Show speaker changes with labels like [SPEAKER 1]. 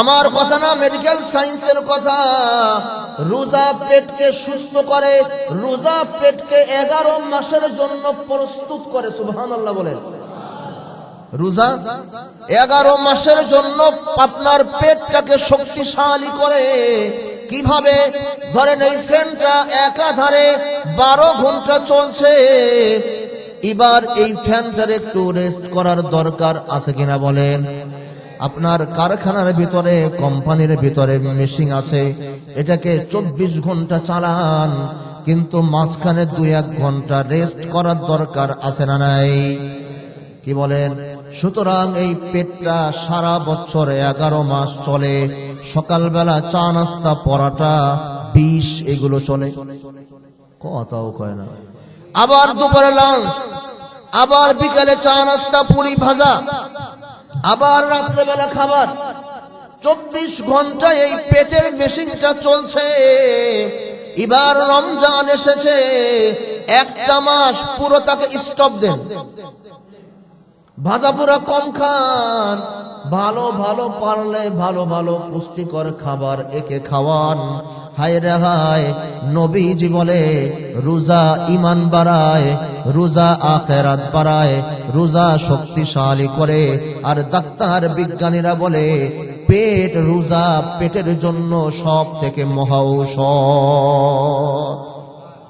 [SPEAKER 1] আমার কথা না, মেডিকেল সায়েন্সের কথা। রোজা পেটকে সুস্থ করে, রোজা পেটকে 11 মাসের জন্য প্রস্তুত করে। সুবহানাল্লাহ বলেন। রোজা 11 মাসের জন্য আপনার পেটটাকে শক্তিশালী করে। কিভাবে? ধরেন এই ফ্যানটা একাধারে 12 ঘন্টা চলছে, এবার এই ফ্যানটার একটু রেস্ট করার দরকার আছে কিনা বলেন? আপনার কারখানার ভিতরে, কোম্পানির ভিতরে মেশিন আছে, এটাকে 24 ঘন্টা চালান, কিন্তু মাঝখানে 2-1 ঘন্টা রেস্ট করার দরকার আছে না নাই? কি বলেন? সুতরাং এই পেটটা সারা বছর 11 মাস চলে। সকালবেলা চা নাস্তা পরাটা বিষ এগুলো চলে, কথাও কয় না। আবার দুপুরে লাঞ্চ, আবার বিকালে চা নাস্তা পুরি ভাজা, আবার রাত্রেবেলা খাবার। 24 ঘন্টা এই পেটের মেশিনটা চলছে। এবার রমজান এসেছে, একটা মাস পুরো তাকে স্টপ দেন, ভাজা পুরা কম খান, ভালো ভালো পারলে ভালো ভালো পুষ্টিকর খাবার একে খাওয়ান। হায় রে হায়, নবীজি বলে রোজা ঈমান বাড়ায়, রোজা আখিরাত বাড়ায়, রোজা শক্তিশালী করে। আর ডাক্তার বিজ্ঞানীরা বলে পেট, রোজা পেটের জন্য সব থেকে মহা ঔষধ।